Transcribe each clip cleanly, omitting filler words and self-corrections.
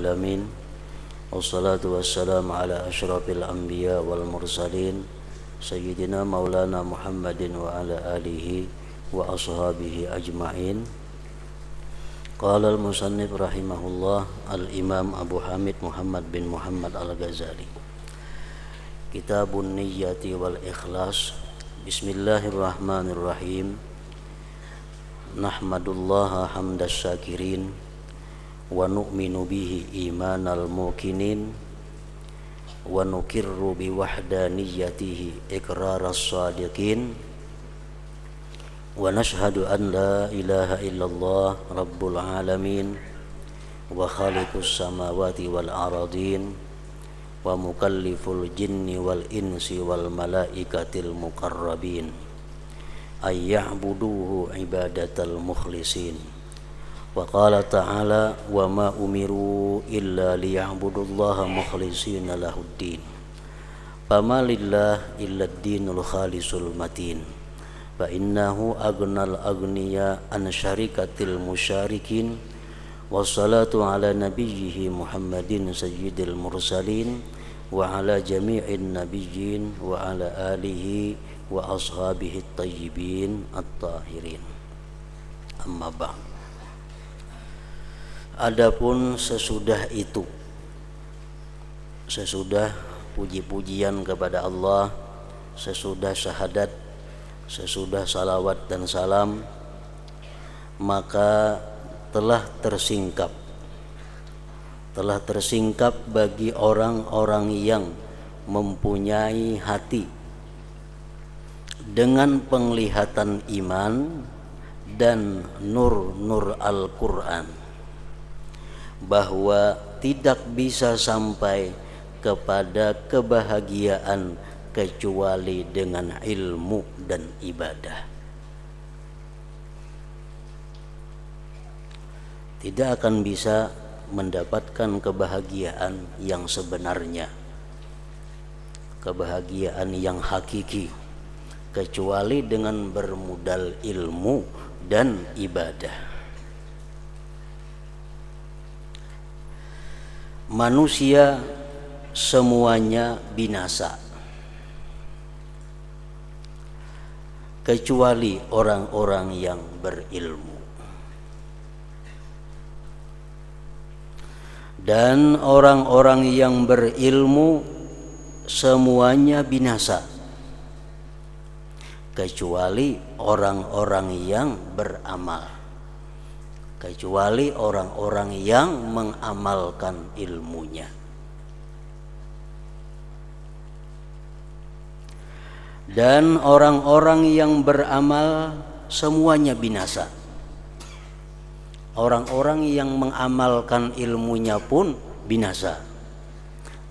العالمين والصلاة والسلام على أشرف الأنبياء والمرسلين سيدنا مولانا محمد وعلى آله وأصحابه أجمعين. قال المصنف رحمه الله الإمام أبو حامد محمد بن محمد الغزالي كتاب النية والإخلاص. بسم الله الرحمن الرحيم. نحمدullah hamdas syakirin wa nu'minu bihi imanal muqinin wa nukirru bi wahdaniyatihi iqraras sadiqin wa nashhadu an la ilaha illallah rabbul alamin wa khaliqus samawati wal aradin wa mukalliful jinni wal insi wal malaikatil muqarrabin ayya'buduhu ibadatal mukhlisin. Wa qala ta'ala wa ma umiru illa liya'budullaha mukhlisina lahuddin fama lillah illa ad-dinul khalisul matin fa innahu aghnal aghniya an syarikatil musyarikin wassalatu ala nabiyhi Muhammadin sayyidil mursalin wa ala jami'in nabiyyin wa ala alihi wa ashabihi tayyibin at-tahirin. Amma ba'd. Adapun sesudah itu, sesudah puji-pujian kepada Allah, sesudah syahadat, sesudah salawat dan salam, maka telah tersingkap bagi orang-orang yang mempunyai hati dengan penglihatan iman dan nur-nur Al-Quran, bahwa tidak bisa sampai kepada kebahagiaan kecuali dengan ilmu dan ibadah. Tidak akan bisa mendapatkan kebahagiaan yang sebenarnya, kebahagiaan yang hakiki, kecuali dengan bermodal ilmu dan ibadah. Manusia semuanya binasa kecuali orang-orang yang berilmu, dan orang-orang yang berilmu semuanya binasa kecuali orang-orang yang beramal, kecuali orang-orang yang mengamalkan ilmunya. Dan orang-orang yang beramal semuanya binasa. Orang-orang yang mengamalkan ilmunya pun binasa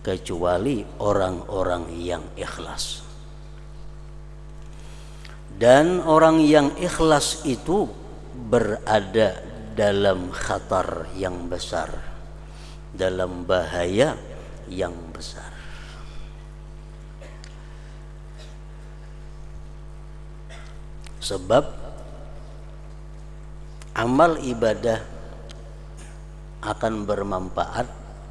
kecuali orang-orang yang ikhlas. Dan orang yang ikhlas itu berada dalam khatar yang besar, dalam bahaya yang besar. Sebab amal ibadah akan bermanfaat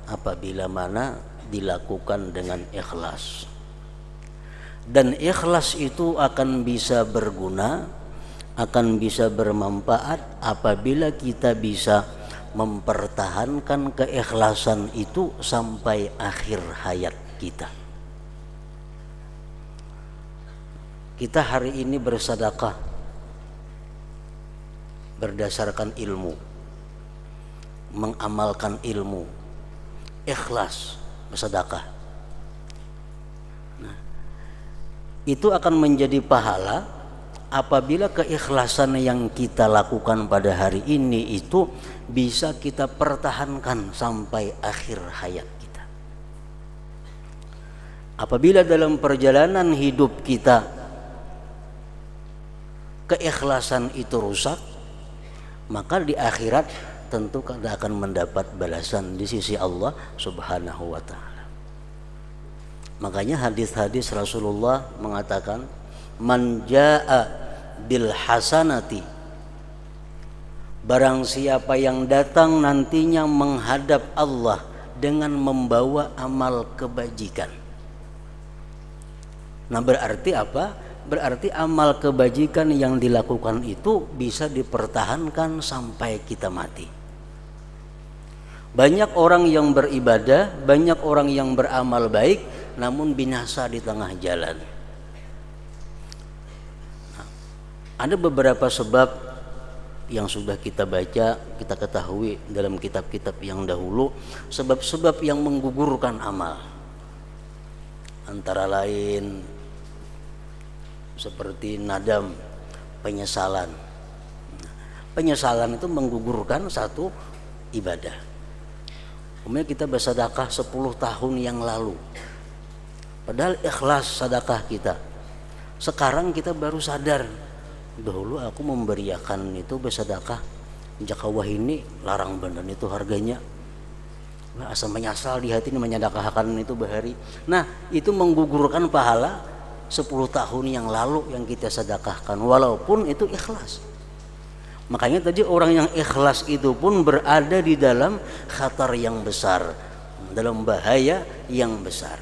apabila mana dilakukan dengan ikhlas. Dan ikhlas itu akan bisa berguna, akan bisa bermanfaat apabila kita bisa mempertahankan keikhlasan itu sampai akhir hayat kita. Kita hari ini bersedekah berdasarkan ilmu, mengamalkan ilmu, ikhlas bersedekah. Itu akan menjadi pahala apabila keikhlasan yang kita lakukan pada hari ini itu bisa kita pertahankan sampai akhir hayat kita. Apabila dalam perjalanan hidup kita keikhlasan itu rusak, maka di akhirat tentu kita akan mendapat balasan di sisi Allah Subhanahu wa ta'ala. Makanya hadis-hadis Rasulullah mengatakan man jaa bil hasanati Barang siapa yang datang nantinya menghadap Allah dengan membawa amal kebajikan. Nah, berarti apa? Berarti amal kebajikan yang dilakukan itu bisa dipertahankan sampai kita mati. Banyak orang yang beribadah, banyak orang yang beramal baik, namun binasa di tengah jalan. Nah, ada beberapa sebab yang sudah kita baca, kita ketahui dalam kitab-kitab yang dahulu, sebab-sebab yang menggugurkan amal. Antara lain seperti nadam, penyesalan. Penyesalan itu menggugurkan satu ibadah. Kemudian kita bersedekah 10 tahun yang lalu, padahal ikhlas sedekah kita. Sekarang kita baru sadar, dahulu aku memberiakan itu bersedekah jakawah ini larang bener itu harganya. Nah, asal menyesal di hati ini menyedekahkan itu bahari. Nah, itu menggugurkan pahala 10 tahun yang lalu yang kita sedekahkan, walaupun itu ikhlas. Makanya tadi orang yang ikhlas itu pun berada di dalam khatar yang besar, dalam bahaya yang besar.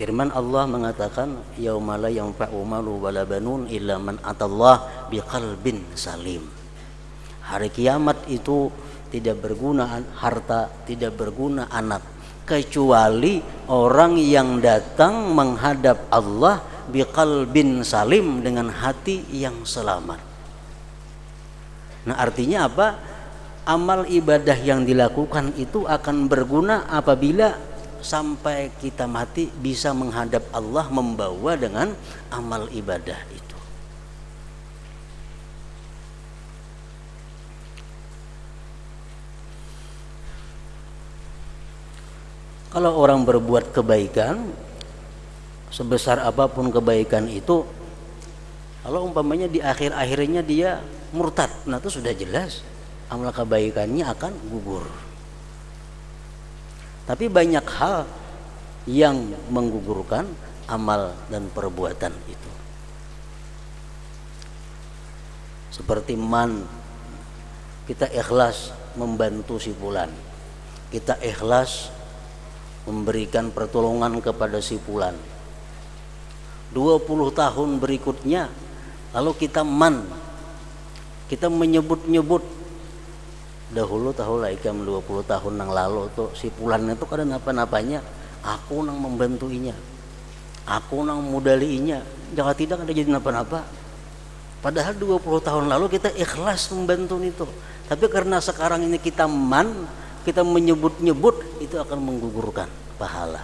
Firman Allah mengatakan, yauma la yanfa'u malu wala banun illa man atallah biqalbin salim. Hari kiamat itu tidak berguna harta, tidak berguna anak, kecuali orang yang datang menghadap Allah biqalbin salim, dengan hati yang selamat. Nah, artinya apa? Amal ibadah yang dilakukan itu akan berguna apabila sampai kita mati bisa menghadap Allah membawa dengan amal ibadah itu. Kalau orang berbuat kebaikan, sebesar apapun kebaikan itu, kalau umpamanya di akhir-akhirnya dia murtad, nah itu sudah jelas amal kebaikannya akan gugur. Tapi banyak hal yang menggugurkan amal dan perbuatan itu, seperti kita ikhlas membantu si fulan, kita ikhlas memberikan pertolongan kepada si fulan. 20 tahun berikutnya lalu kita kita menyebut-nyebut, dahulu tahu lah ikam 20 tahun yang lalu tuh si fulan itu kada napa-napanya, aku nang membantuinya, aku nang modaliinya, jangan tidak ada jadi napa-napa. Padahal 20 tahun lalu kita ikhlas membantu itu. Tapi karena sekarang ini kita kita menyebut-nyebut, itu akan menggugurkan pahala.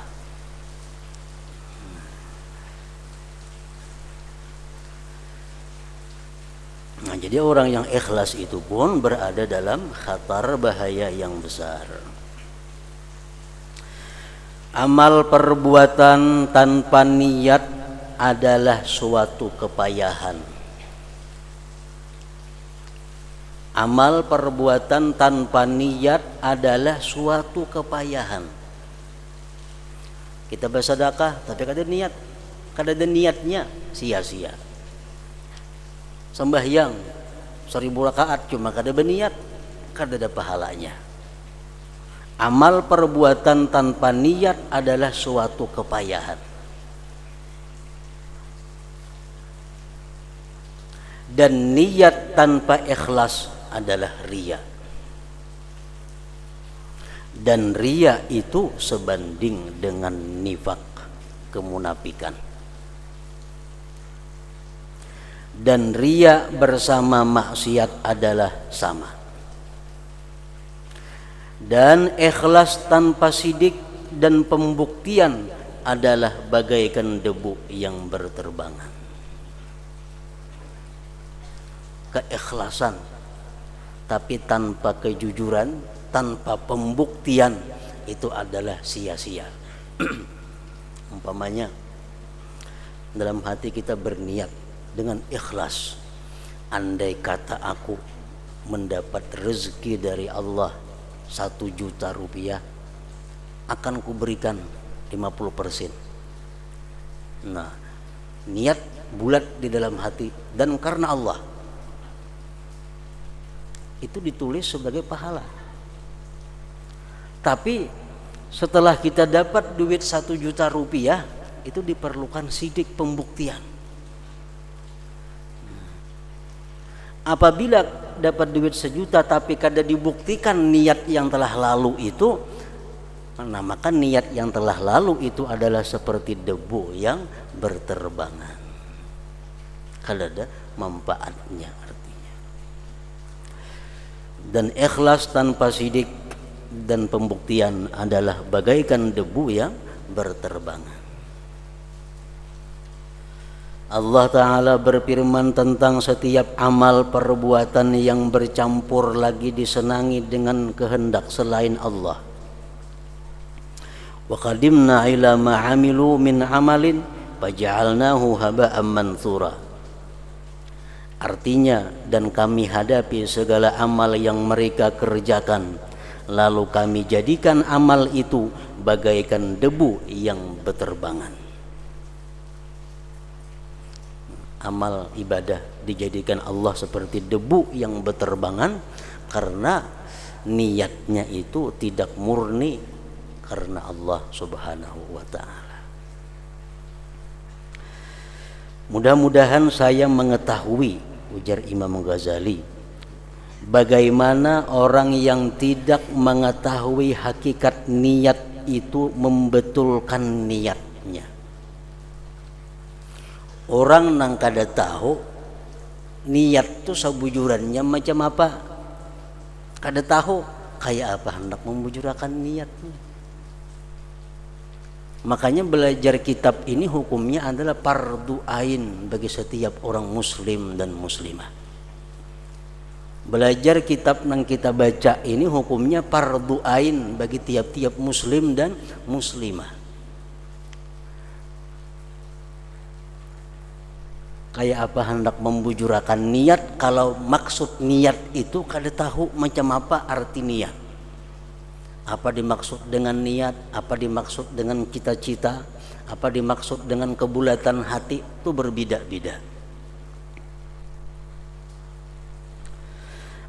Nah, jadi orang yang ikhlas itu pun berada dalam khatar bahaya yang besar. Amal perbuatan tanpa niat adalah suatu kepayahan. Amal perbuatan tanpa niat adalah suatu kepayahan. Kita bersedekah tapi kada ada niatnya, sia-sia. Sembahyang 1000 rakaat cuma kada berniat, kada ada pahalanya. Amal perbuatan tanpa niat adalah suatu kepayahan. Dan niat tanpa ikhlas adalah riya. Dan riya itu sebanding dengan nifak, kemunafikan. Dan riya bersama maksiat adalah sama. Dan ikhlas tanpa sidik dan pembuktian adalah bagaikan debu yang berterbangan. Keikhlasan tapi tanpa kejujuran, tanpa pembuktian, itu adalah sia-sia. Umpamanya dalam hati kita berniat dengan ikhlas, andai kata aku mendapat rezeki dari Allah 1 juta rupiah, akan kuberikan 50%. Nah, niat bulat di dalam hati dan karena Allah, itu ditulis sebagai pahala. Tapi setelah kita dapat duit 1 juta rupiah, itu diperlukan sidik pembuktian. Apabila dapat duit 1 juta tapi kada dibuktikan niat yang telah lalu itu, maka niat yang telah lalu itu adalah seperti debu yang berterbangan, kada ada manfaatnya artinya. Dan ikhlas tanpa sidik dan pembuktian adalah bagaikan debu yang berterbangan. Allah Ta'ala berfirman tentang setiap amal perbuatan yang bercampur lagi disenangi dengan kehendak selain Allah. Wa qadimna ila ma 'amilu min 'amalin faja'alnahu haba'an mantsura. Artinya, dan kami hadapi segala amal yang mereka kerjakan, lalu kami jadikan amal itu bagaikan debu yang berterbangan. Amal ibadah dijadikan Allah seperti debu yang berterbangan karena niatnya itu tidak murni karena Allah Subhanahu wa ta'ala. Mudah-mudahan saya mengetahui, ujar Imam Ghazali, bagaimana orang yang tidak mengetahui hakikat niat itu membetulkan niatnya. Orang nang kada tahu niat tu sabujurannya macam apa, kada tahu kayak apa hendak membujurakan niatnya. Makanya belajar kitab ini hukumnya adalah fardu ain bagi setiap orang muslim dan muslimah. Belajar kitab yang kita baca ini hukumnya fardu ain bagi tiap-tiap muslim dan muslimah. Kayak apa hendak membujurakan niat kalau maksud niat itu kada tahu macam apa arti niat. Apa dimaksud dengan niat, apa dimaksud dengan cita-cita, apa dimaksud dengan kebulatan hati, itu berbeda-beda.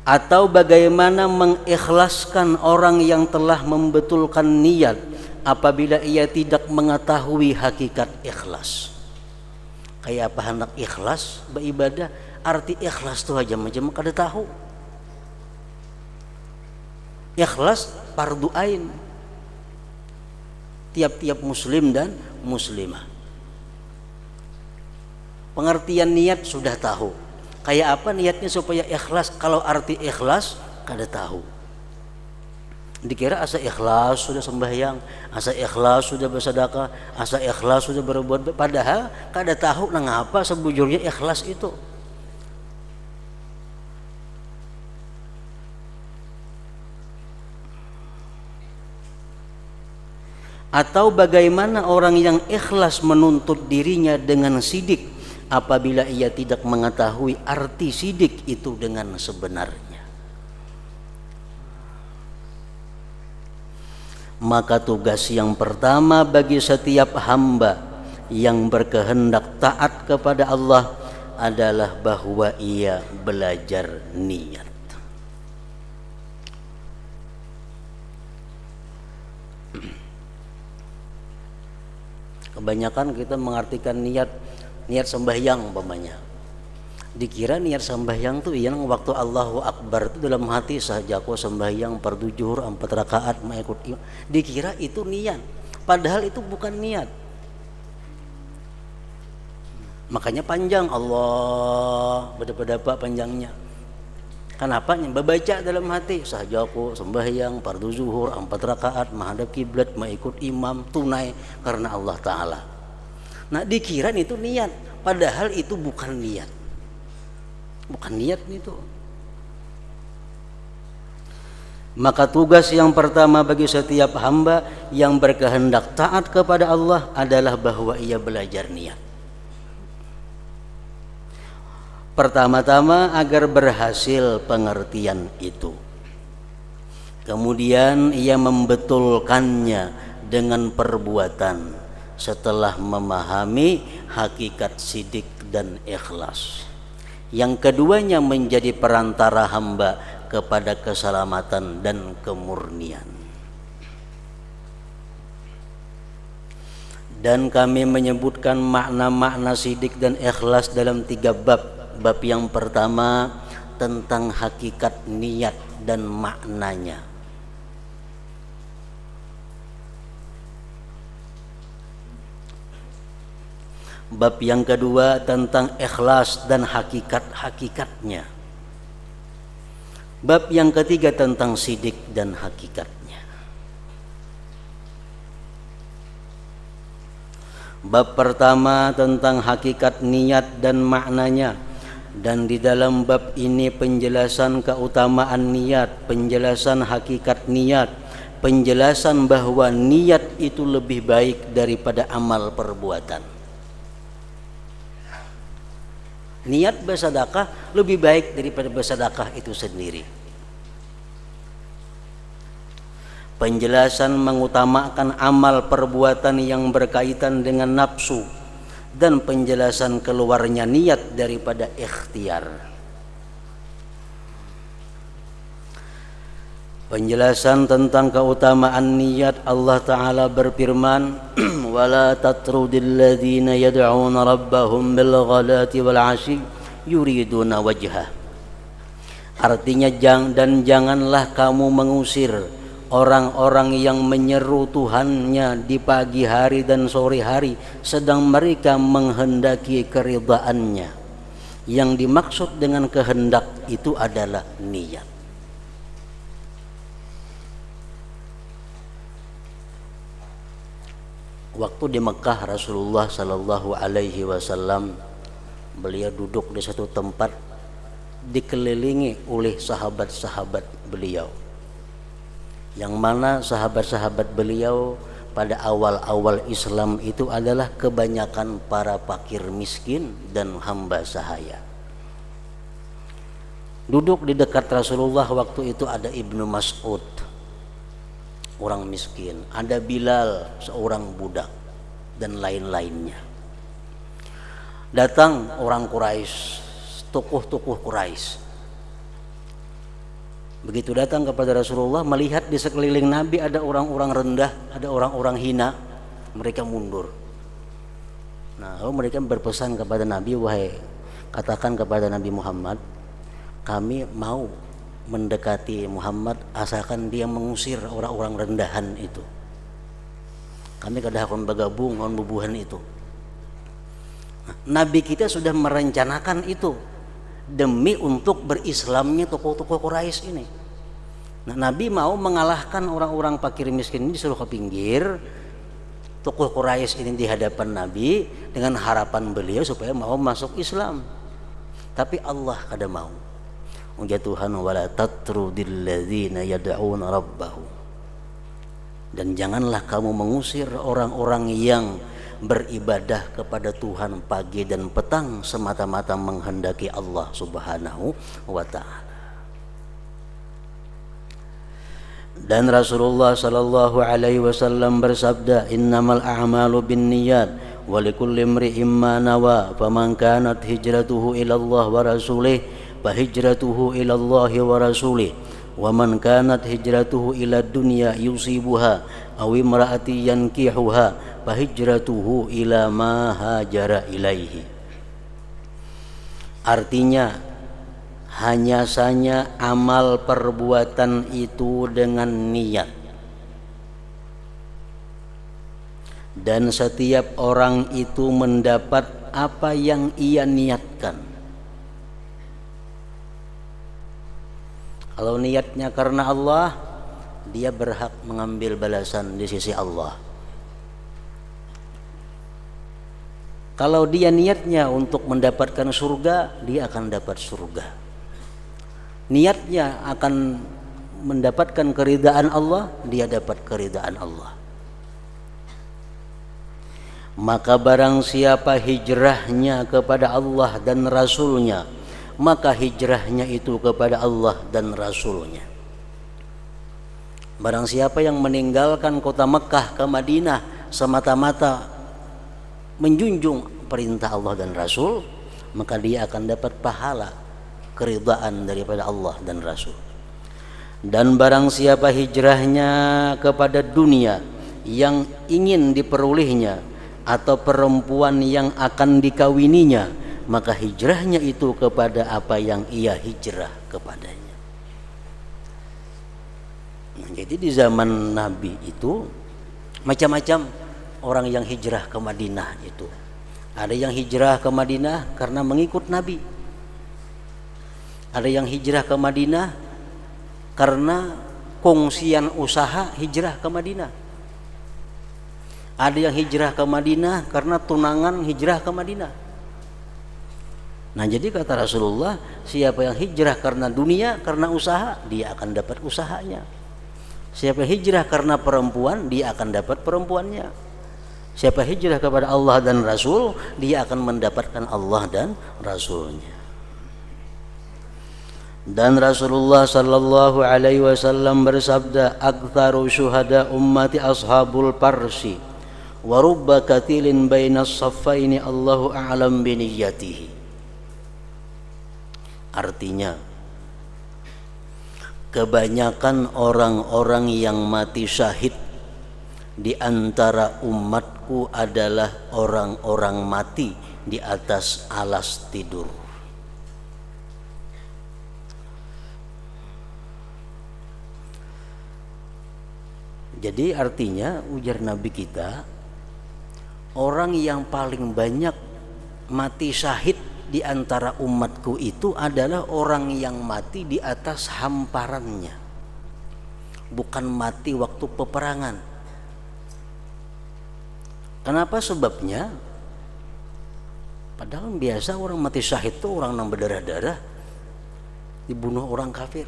Atau bagaimana mengikhlaskan orang yang telah membetulkan niat apabila ia tidak mengetahui hakikat ikhlas. Kayak apa hendak ikhlas beribadah, arti ikhlas tu aja macam kada tahu. Ikhlas fardu ain tiap-tiap muslim dan muslimah. Pengertian niat sudah tahu. Kayak apa niatnya supaya ikhlas, kalau arti ikhlas kada tahu. Dikira asa ikhlas sudah sembahyang, asa ikhlas sudah bersedekah, asa ikhlas sudah berbuat, padahal kada tahu nang apa sebujurnya ikhlas itu. Atau bagaimana orang yang ikhlas menuntut dirinya dengan sidik apabila ia tidak mengetahui arti sidik itu dengan sebenarnya. Maka tugas yang pertama bagi setiap hamba yang berkehendak taat kepada Allah adalah bahwa ia belajar niat. Kebanyakan kita mengartikan niat sembahyang umpamanya. Dikira niat sembahyang tuh yang waktu Allahu Akbar itu dalam hati saja aku sembahyang fardu zuhur 4 rakaat mengikut imam. Dikira itu niat, padahal itu bukan niat. Makanya panjang Allah berapa panjangnya. Kenapa? Baca dalam hati saja aku sembahyang fardu zuhur 4 rakaat menghadap kiblat mengikut imam tunai karena Allah Ta'ala. Nah dikira itu niat, padahal itu bukan niat. Bukan niat itu. Maka tugas yang pertama bagi setiap hamba yang berkehendak taat kepada Allah adalah bahwa ia belajar niat. Pertama-tama agar berhasil pengertian itu. Kemudian ia membetulkannya dengan perbuatan setelah memahami hakikat sidik dan ikhlas. Yang keduanya menjadi perantara hamba kepada keselamatan dan kemurnian. Dan kami menyebutkan makna-makna sidik dan ikhlas dalam 3 bab. Bab yang pertama tentang hakikat niat dan maknanya. Bab yang kedua tentang ikhlas dan hakikat-hakikatnya. Bab yang ketiga tentang sidik dan hakikatnya. Bab pertama tentang hakikat niat dan maknanya. Dan di dalam bab ini penjelasan keutamaan niat, penjelasan hakikat niat, penjelasan bahwa niat itu lebih baik daripada amal perbuatan. Niat bersedekah lebih baik daripada bersedekah itu sendiri. Penjelasan mengutamakan amal perbuatan yang berkaitan dengan nafsu dan penjelasan keluarnya niat daripada ikhtiar. Penjelasan tentang keutamaan niat, Allah Ta'ala berfirman, وَلَا تَطْرُدِ الَّذِينَ يَدْعُونَ رَبَّهُمْ بِالْغَدَاةِ وَالْعَشِيِّ يُرِيدُونَ وَجْهَهُ. Artinya janganlah kamu mengusir orang-orang yang menyeru Tuhannya di pagi hari dan sore hari sedang mereka menghendaki keridhaannya. Yang dimaksud dengan kehendak itu adalah niat. Waktu di Mekah Rasulullah Sallallahu Alaihi Wasallam beliau duduk di satu tempat dikelilingi oleh sahabat-sahabat beliau, yang mana sahabat-sahabat beliau pada awal-awal Islam itu adalah kebanyakan para fakir miskin dan hamba sahaya. Duduk di dekat Rasulullah waktu itu ada Ibnu Mas'ud, orang miskin, ada Bilal, seorang budak, dan lain-lainnya. Datang orang Quraisy, tokoh-tokoh Quraisy. Begitu datang kepada Rasulullah, melihat di sekeliling Nabi ada orang-orang rendah, ada orang-orang hina, mereka mundur. Nah, lalu mereka berpesan kepada Nabi, wahai, katakan kepada Nabi Muhammad, kami mau mendekati Muhammad asalkan dia mengusir orang-orang rendahan itu. Kami kada akan bergabung dengan bubuhan itu. Nabi kita sudah merencanakan itu demi untuk berislamnya tokoh-tokoh Quraisy ini. Nah, Nabi mau mengalahkan orang-orang fakir miskin ini, disuruh ke pinggir. Tokoh Quraisy ini di hadapan Nabi dengan harapan beliau supaya mau masuk Islam. Tapi Allah kada mau. Ya Tuhan, wala tatrudil ladzina yad'una rabbahum. Dan janganlah kamu mengusir orang-orang yang beribadah kepada Tuhan pagi dan petang semata-mata menghendaki Allah Subhanahu wa ta'ala. Dan Rasulullah sallallahu alaihi wasallam bersabda, innamal a'malu binniyat wa likulli imri'in ma nawa, faman kanat hijratuhu ila Allah wa rasulih fahijratuhu ila Allah wa rasulih, wa man kanat hijratuhu ila dunya yusibuha aw imra'ati yankihuha fahijratuhu ila ma hajara ilaihi. Artinya, hanya saja amal perbuatan itu dengan niat, dan setiap orang itu mendapat apa yang ia niatkan. Kalau niatnya karena Allah, dia berhak mengambil balasan di sisi Allah. Kalau dia niatnya untuk mendapatkan surga, dia akan dapat surga. Niatnya akan mendapatkan keridhaan Allah, dia dapat keridhaan Allah. Maka barang siapa hijrahnya kepada Allah dan Rasulnya, maka hijrahnya itu kepada Allah dan Rasulnya. Barang siapa yang meninggalkan kota Mekah ke Madinah semata-mata menjunjung perintah Allah dan Rasul, maka dia akan dapat pahala keridhaan daripada Allah dan Rasul. Dan barang siapa hijrahnya kepada dunia yang ingin diperolehnya atau perempuan yang akan dikawininya, maka hijrahnya itu kepada apa yang ia hijrah kepadanya. Nah, jadi di zaman Nabi itu macam-macam orang yang hijrah ke Madinah itu. Ada yang hijrah ke Madinah karena mengikut Nabi. Ada yang hijrah ke Madinah karena kongsian usaha hijrah ke Madinah. Ada yang hijrah ke Madinah karena tunangan hijrah ke Madinah. Nah, jadi kata Rasulullah, siapa yang hijrah karena dunia, karena usaha, dia akan dapat usahanya. Siapa hijrah karena perempuan, dia akan dapat perempuannya. Siapa hijrah kepada Allah dan Rasul, dia akan mendapatkan Allah dan Rasulnya. Dan Rasulullah sallallahu alaihi wasallam bersabda, "Aktsaru syuhada ummati ashabul parsi, wa rubba katilin bainas saffaini Allahu a'lam biniyatihi." Artinya, kebanyakan orang-orang yang mati syahid di antara umatku adalah orang-orang mati di atas alas tidur. Jadi artinya, ujar Nabi kita, orang yang paling banyak mati syahid di antara umatku itu adalah orang yang mati di atas hamparannya, bukan mati waktu peperangan. Kenapa sebabnya? Padahal biasa orang mati syahid itu orang yang berdarah-darah, dibunuh orang kafir.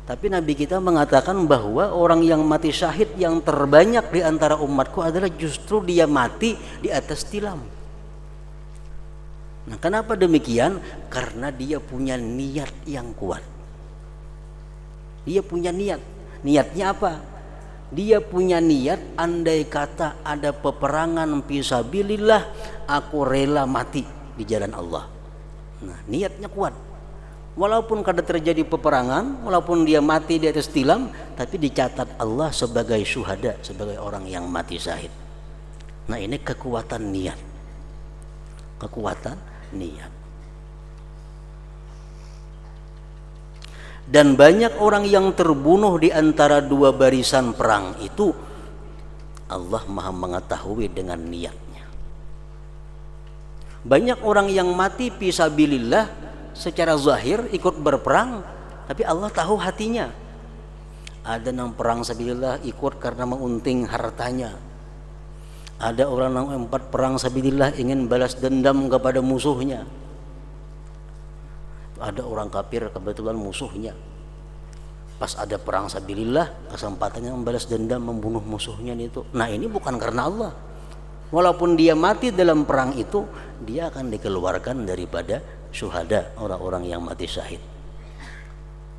Tapi Nabi kita mengatakan bahwa orang yang mati syahid yang terbanyak di antara umatku adalah justru dia mati di atas tilam. Nah, kenapa demikian? Karena dia punya niat yang kuat. Dia punya niat. Niatnya apa? Dia punya niat, andai kata ada peperangan fisabilillah, aku rela mati di jalan Allah. Nah, niatnya kuat. Walaupun kada terjadi peperangan, walaupun dia mati di atas tilam, tapi dicatat Allah sebagai syuhada, sebagai orang yang mati syahid. Nah, ini kekuatan niat. Kekuatan niat. Dan banyak orang yang terbunuh di antara dua barisan perang itu, Allah Maha mengetahui dengan niatnya. Banyak orang yang mati fisabilillah secara zahir ikut berperang, tapi Allah tahu hatinya. Ada yang perang sabilillah ikut karena mengunting hartanya. Ada orang yang empat perang sabilillah ingin balas dendam kepada musuhnya. Ada orang kafir kebetulan musuhnya. Pas ada perang sabilillah, kesempatannya membalas dendam, membunuh musuhnya itu. Nah, ini bukan karena Allah. Walaupun dia mati dalam perang itu, dia akan dikeluarkan daripada syuhada, orang-orang yang mati syahid.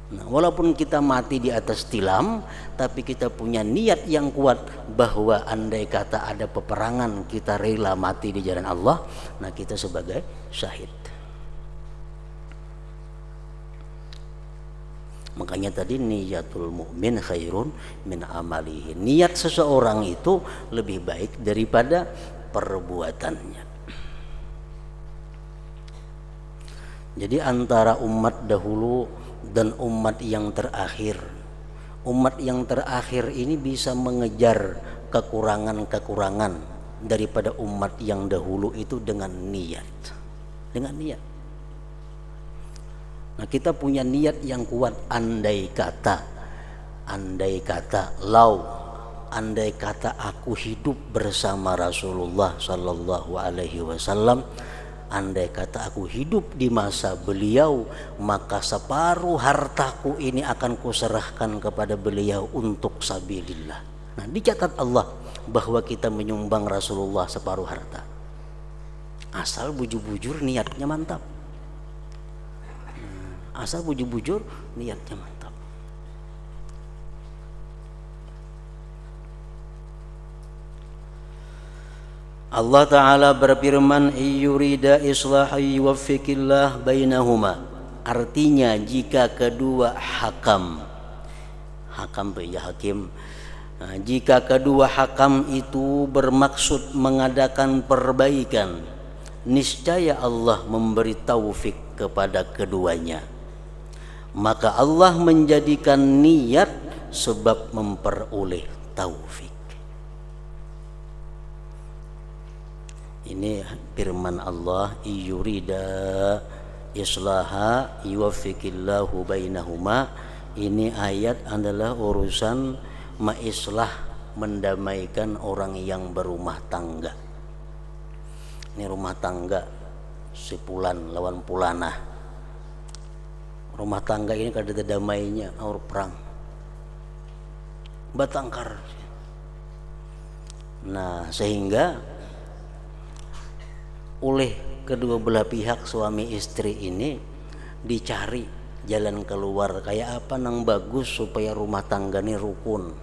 Nah, walaupun kita mati di atas tilam, tapi kita punya niat yang kuat bahwa andai kata ada peperangan kita rela mati di jalan Allah, nah kita sebagai syahid. Makanya tadi niyatul mukmin khairun min amalihi. Niat seseorang itu lebih baik daripada perbuatannya. Jadi antara umat dahulu dan umat yang terakhir, umat yang terakhir ini bisa mengejar kekurangan-kekurangan daripada umat yang dahulu itu dengan niat. Dengan niat. Nah, kita punya niat yang kuat, andai kata andai kata aku hidup bersama Rasulullah sallallahu alaihi wasallam, andai kata aku hidup di masa beliau, maka separuh hartaku ini akan kuserahkan kepada beliau untuk sabilillah. Nah, dicatat Allah bahwa kita menyumbang Rasulullah separuh harta. Asal bujur-bujur niatnya mantap. Asal bujur-bujur niatnya mantap. Allah Ta'ala berfirman, "Yurida islahan yuwaffiqillah bainahuma." Artinya jika kedua hakam ya hakim. Nah, jika kedua hakam itu bermaksud mengadakan perbaikan, niscaya Allah memberi taufik kepada keduanya. Maka Allah menjadikan niat sebab memperoleh taufik. Ini firman Allah, "Yurida islaha yuwaffiqillahu bainahuma." Ini ayat adalah urusan maislah, mendamaikan orang yang berumah tangga. Ini rumah tangga sepulan lawan pulanah. Rumah tangga ini kada ada damainya, aur perang, batangkar. Nah, sehingga oleh kedua belah pihak suami istri ini dicari jalan keluar kayak apa nang bagus supaya rumah tangga ini rukun,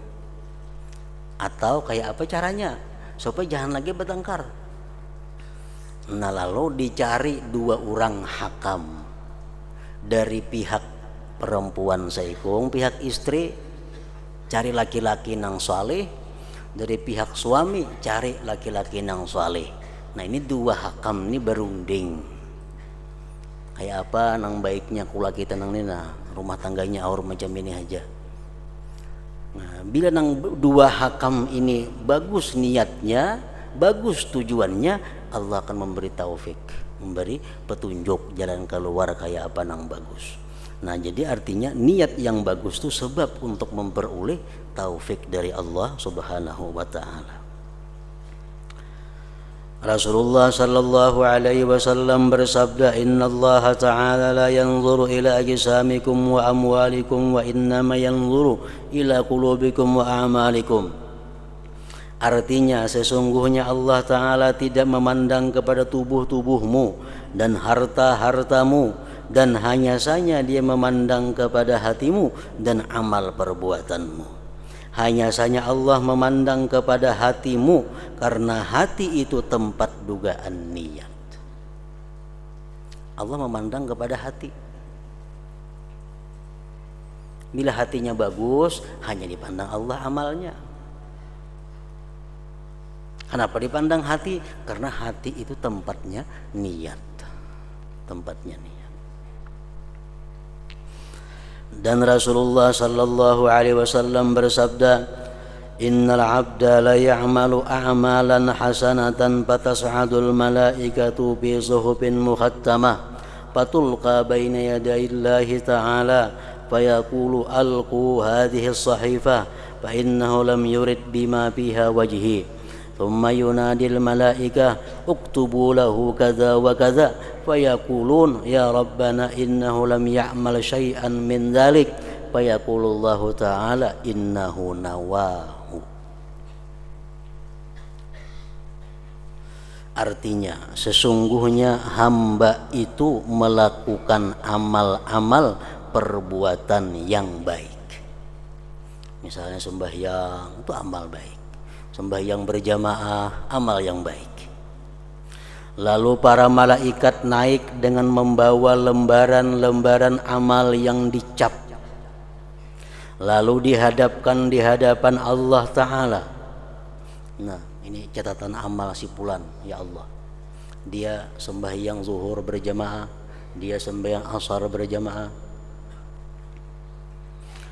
atau kayak apa caranya supaya jangan lagi bertengkar. Nah, lalu dicari dua orang hakam dari pihak perempuan saikung, pihak istri cari laki-laki nang saleh, dari pihak suami cari laki-laki nang saleh. Nah, ini dua hakam ini berunding kayak apa nang baiknya kula kita nang nina rumah tangganya aur macam ini aja. Nah, bila nang dua hakam ini bagus niatnya, bagus tujuannya, Allah akan memberi taufik, memberi petunjuk jalan keluar kayak apa nang bagus. Nah, jadi artinya niat yang bagus itu sebab untuk memperoleh taufik dari Allah Subhanahu wa taala. Rasulullah sallallahu alaihi wasallam bersabda, "Innallaha ta'ala la yanzuru ila ajsamikum wa amwalikum wa innama yanzuru ila qulubikum wa a'malikum." Artinya sesungguhnya Allah Ta'ala tidak memandang kepada tubuh-tubuhmu dan harta-hartamu, dan hanya saja Dia memandang kepada hatimu dan amal perbuatanmu. Hanya saja Allah memandang kepada hatimu karena hati itu tempat dugaan niat. Allah memandang kepada hati. Bila hatinya bagus, hanya dipandang Allah amalnya. Kenapa dipandang hati? Karena hati itu tempatnya niat. Tempatnya niat. Dan Rasulullah sallallahu alaihi wasallam bersabda, "Innal 'abda la ya'malu a'malan hasanatan fatas'adul malaikatu bi suhufin mukhattamah fatulqa baina yadayillahi ta'ala fayaqulu alqu hadhihi as-sahifah fa innahu lam yurid bima fiha wajhi." ثم ينادي الملائكة اكتبوا له كذا وكذا فيقولون يا ربنا إنه لم يعمل شيئا من ذلك فيقول الله تعالى إنه نواه. Artinya sesungguhnya hamba itu melakukan amal-amal perbuatan yang baik. Misalnya sembahyang itu amal baik, sembahyang berjamaah amal yang baik. Lalu para malaikat naik dengan membawa lembaran-lembaran amal yang dicap, lalu dihadapkan di hadapan Allah Ta'ala. Nah, ini catatan amal si fulan, ya Allah, dia sembahyang zuhur berjamaah, dia sembahyang asar berjamaah.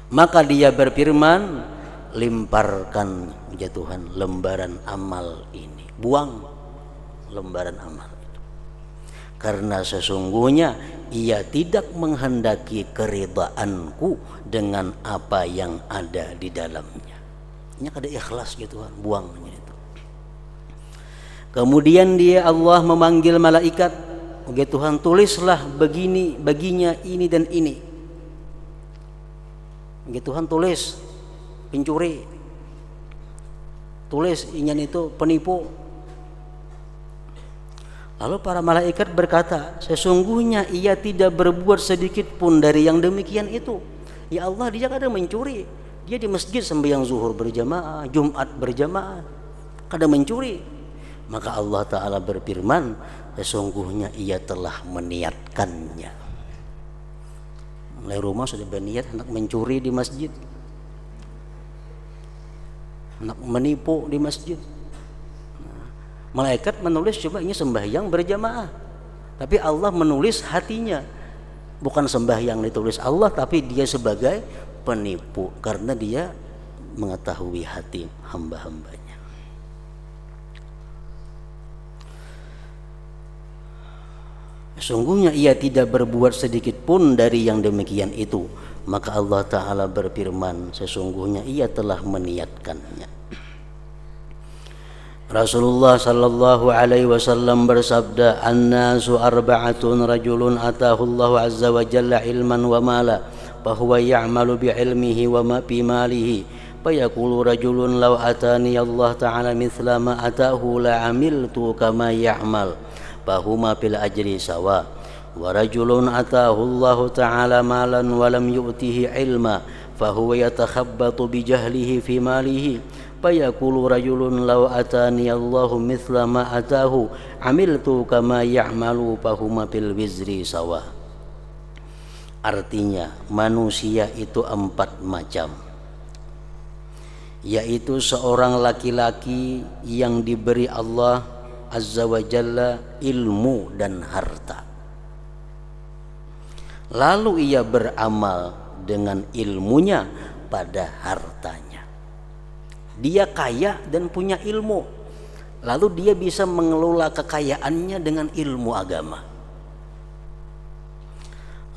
Maka dia berfirman, lemparkan ya Tuhan lembaran amal ini, buang lembaran amal itu, karena sesungguhnya ia tidak menghendaki keridhaanku dengan apa yang ada di dalamnya. Ini kada ikhlas ya Tuhan, buang itu. Kemudian dia Allah memanggil malaikat, ya Tuhan tulislah begini baginya ini dan ini. Ya Tuhan tulis pencuri, tulis ingin itu penipu. Lalu para malaikat berkata, sesungguhnya ia tidak berbuat sedikit pun dari yang demikian itu. Ya Allah, dia kada mencuri, dia di masjid sembahyang zuhur berjamaah, Jumat berjamaah, kada mencuri. Maka Allah Ta'ala berfirman, sesungguhnya ia telah meniatkannya. Mulai rumah sudah berniat hendak mencuri di masjid, hendak menipu di masjid. Malaikat menulis coba ini sembahyang berjamaah, tapi Allah menulis hatinya. Bukan sembahyang ditulis Allah, tapi dia sebagai penipu karena dia mengetahui hati hamba-hambanya. Sungguhnya ia tidak berbuat sedikit pun dari yang demikian itu. Maka Allah Ta'ala berfirman, sesungguhnya ia telah meniatkannya. Rasulullah sallallahu alaihi wasallam bersabda, "An-nasu arba'atun, rajulun atahu Allah azza wa jalla ilman wa mala, fahuwa ya'malu bi ilmihi wa ma bi malihi, fayaqulu rajulun law atani Allah Ta'ala mithla ma atahu la amiltu kama ya'mal, fahuma fil ajri sawa. Wa rajulun atahu Allah Ta'ala malan wa lam yu'tihi ilma, fahuwa yatakhabbatu bi jahlihi fi malihi, fayaqulu rajulun law atani Allahu mithla ma atahu amiltu kama ya'malu, fahuma fil wizri sawa." Artinya manusia itu 4 macam, yaitu seorang laki-laki yang diberi Allah Azza wa Jalla ilmu dan harta, lalu ia beramal dengan ilmunya pada hartanya. Dia kaya dan punya ilmu, lalu dia bisa mengelola kekayaannya dengan ilmu agama.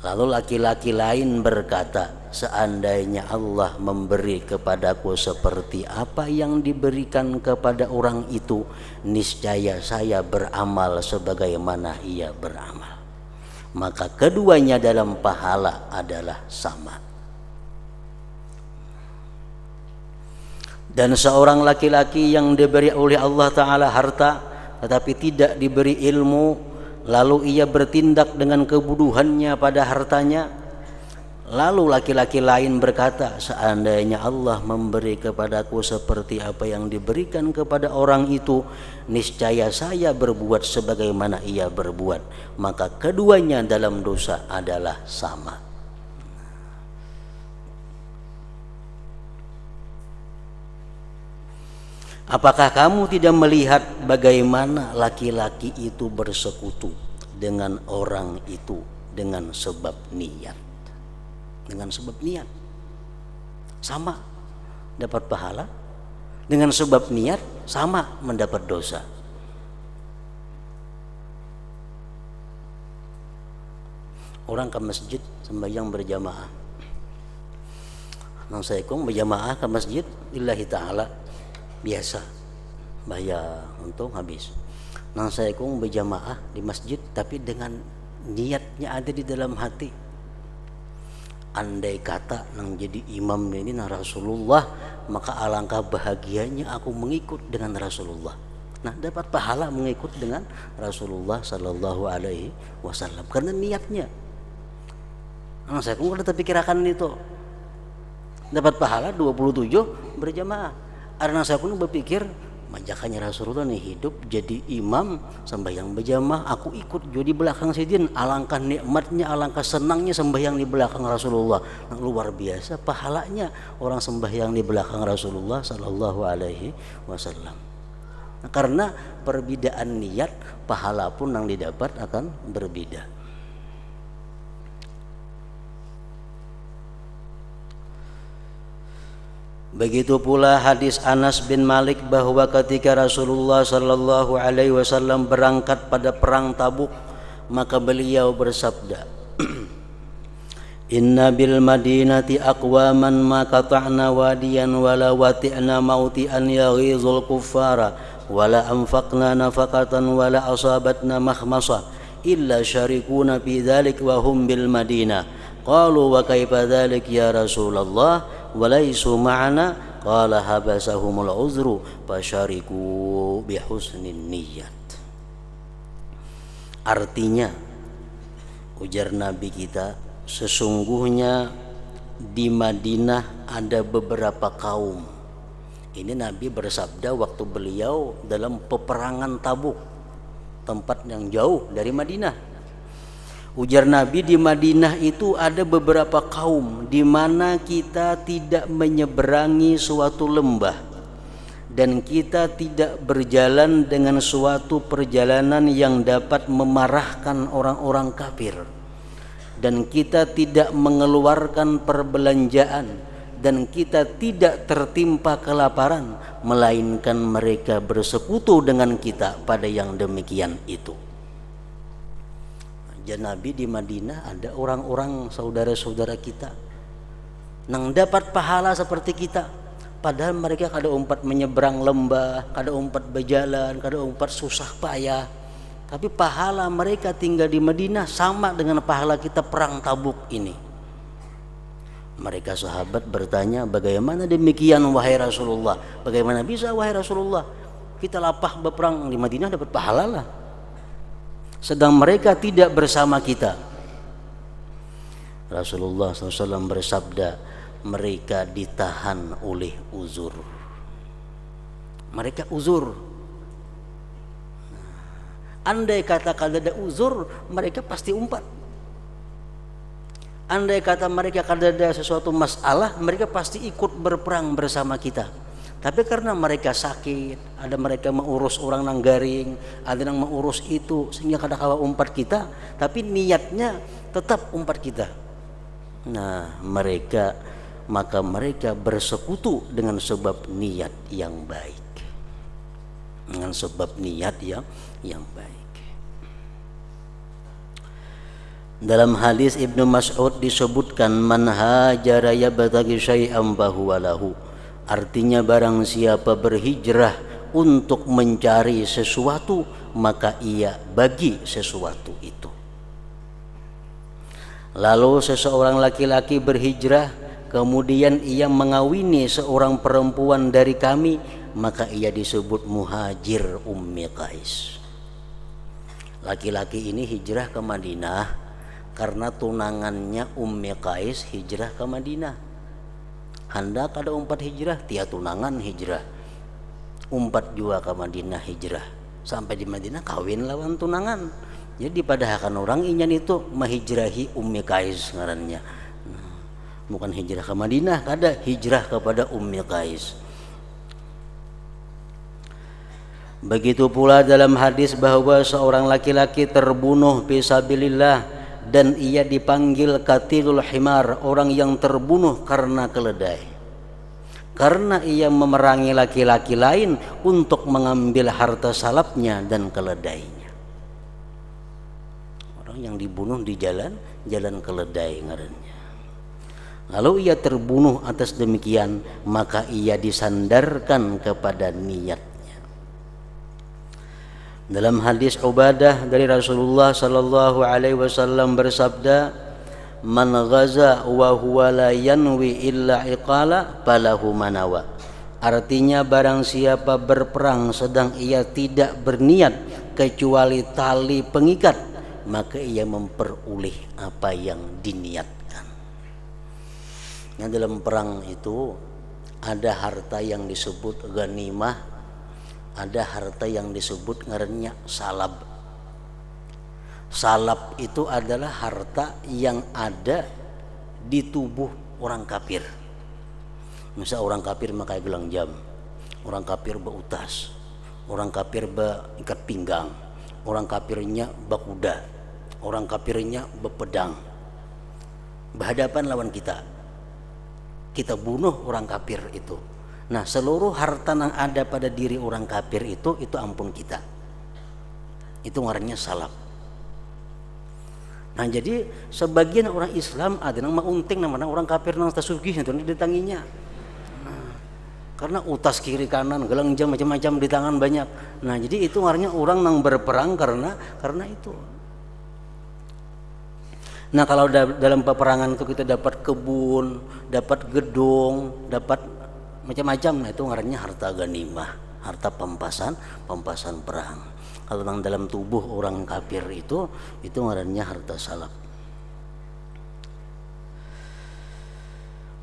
Lalu laki-laki lain berkata, seandainya Allah memberi kepadaku seperti apa yang diberikan kepada orang itu, niscaya saya beramal sebagaimana ia beramal. Maka keduanya dalam pahala adalah sama. Dan seorang laki-laki yang diberi oleh Allah Ta'ala harta tetapi tidak diberi ilmu, lalu ia bertindak dengan kebodohannya pada hartanya, lalu laki-laki lain berkata, seandainya Allah memberi kepadaku seperti apa yang diberikan kepada orang itu, niscaya saya berbuat sebagaimana ia berbuat. Maka keduanya dalam dosa adalah sama. Apakah kamu tidak melihat bagaimana laki-laki itu bersekutu dengan orang itu dengan sebab niat? Dengan sebab niat sama dapat pahala, dengan sebab niat sama mendapat dosa. Orang ke masjid sembahyang berjamaah, nang saikung berjamaah ke masjid lillahi ta'ala, biasa bayar untung habis. Nang saikung berjamaah di masjid tapi dengan niatnya ada di dalam hati. Andai kata nang jadi imam ini nang Rasulullah, maka alangkah bahagianya aku mengikut dengan Rasulullah. Nah, dapat pahala mengikut dengan Rasulullah sallallahu alaihi wasallam karena niatnya. Nang saikung kada terpikirkan itu. Dapat pahala 27 berjamaah. Karena saya pun berpikir, majakannya Rasulullah nih hidup jadi imam sembahyang berjamaah, aku ikut jadi belakang sidin. Alangkah nikmatnya, alangkah senangnya sembahyang di belakang Rasulullah. Nah, luar biasa pahalanya orang sembahyang di belakang Rasulullah sallallahu alaihi wasallam. Nah, karena perbedaan niat, pahala pun yang didapat akan berbeda. Begitu pula hadis Anas bin Malik bahwa ketika Rasulullah sallallahu alaihi wasallam berangkat pada perang Tabuk, maka beliau bersabda, "Inna bil madinati aqwaman ma qata'na wadiyan wala wati'na mauti'an yaghizul kuffara wala anfaqna nafaqatan wala asabatna makhmasa illa syarikuna fi dzalik wa hum bil Madinah." Qalu wa kaifa dzalik ya Rasulullah? Walaisu ma'ana, qala habasahumul uzru fasyariku bihusnin niyat. Artinya, ujar Nabi kita, sesungguhnya di Madinah ada beberapa kaum Ini Nabi bersabda waktu beliau dalam peperangan Tabuk, tempat yang jauh dari Madinah. Ujar Nabi, di Madinah itu ada beberapa kaum di mana kita tidak menyeberangi suatu lembah dan kita tidak berjalan dengan suatu perjalanan yang dapat memarahkan orang-orang kafir, dan kita tidak mengeluarkan perbelanjaan, dan kita tidak tertimpa kelaparan, melainkan mereka bersekutu dengan kita pada yang demikian itu. Jadi Nabi di Madinah ada orang-orang saudara-saudara kita yang dapat pahala seperti kita, padahal mereka kada umpat menyeberang lembah, kada umpat berjalan, kada umpat susah payah, tapi pahala mereka tinggal di Madinah sama dengan pahala kita perang Tabuk ini. Mereka sahabat bertanya, bagaimana demikian wahai Rasulullah? Bagaimana bisa wahai Rasulullah? Kita lapah berperang di Madinah dapat pahala lah, sedang mereka tidak bersama kita. Rasulullah SAW bersabda, mereka ditahan oleh uzur. Mereka uzur. Andai kata kalau ada uzur, mereka pasti umpat. Andai kata mereka kada ada sesuatu masalah, mereka pasti ikut berperang bersama kita. Tapi karena mereka sakit, ada mereka mengurus orang nang garing, ada yang mengurus itu, sehingga kada kawa umpat kita, tapi niatnya tetap umpat kita. Nah, maka mereka bersekutu dengan sebab niat yang baik. Dengan sebab niat yang baik. Dalam hadis Ibnu Mas'ud disebutkan, man hajara yabtaghi syai'an fahuwa lahu. Artinya barang siapa berhijrah untuk mencari sesuatu, maka ia bagi sesuatu itu. Lalu seseorang laki-laki berhijrah, kemudian ia mengawini seorang perempuan dari kami, maka ia disebut muhajir Ummi Qais. Laki-laki ini hijrah ke Madinah karena tunangannya Ummi Qais hijrah ke Madinah. Hendak ada umpat hijrah, tia tunangan hijrah, umpat juga ke Madinah hijrah. Sampai di Madinah kawin lawan tunangan. Jadi pada akan orang inyan itu menghijrahi Ummi Qais ngarannya. Bukan hijrah ke Madinah, kada hijrah kepada Ummi Qais. Begitu pula dalam hadis bahwa seorang laki-laki terbunuh fisabilillah dan ia dipanggil qatilul himar, orang yang terbunuh karena keledai, karena ia memerangi laki-laki lain untuk mengambil harta salapnya dan keledainya. Orang yang dibunuh di jalan keledai ngarannya. Lalu ia terbunuh atas demikian, maka ia disandarkan kepada niat. Dalam hadis Ubadah dari Rasulullah sallallahu alaihi wasallam bersabda, man ghaza wa huwa la yanwi illa iqala falahu manawa. Artinya barang siapa berperang sedang ia tidak berniat kecuali tali pengikat, maka ia memperoleh apa yang diniatkan. Yang dalam perang itu ada harta yang disebut ghanimah, ada harta yang disebut ngarannya salab. Salab itu adalah harta yang ada di tubuh orang kafir. Misal orang kafir memakai gelang jam, orang kafir beutas, orang kafir beikat pinggang, orang kafirnya bakuda, orang kafirnya bepedang. Berhadapan lawan kita, kita bunuh orang kafir itu. Nah, seluruh harta yang ada pada diri orang kafir itu ampun kita. Itu ngarannya salab. Nah, jadi sebagian orang Islam ada yang maunting namanya orang kafir nang tasugih itu ditanginya. Nah, karena utas kiri kanan, gelang jam macam-macam di tangan banyak. Nah, jadi itu ngarannya orang nang berperang karena itu. Nah, kalau dalam peperangan itu kita dapat kebun, dapat gedung, dapat macam-macam, nah itu ngarannya harta ghanimah, harta pampasan perang. Kalau dalam tubuh orang kafir itu ngarannya harta salab.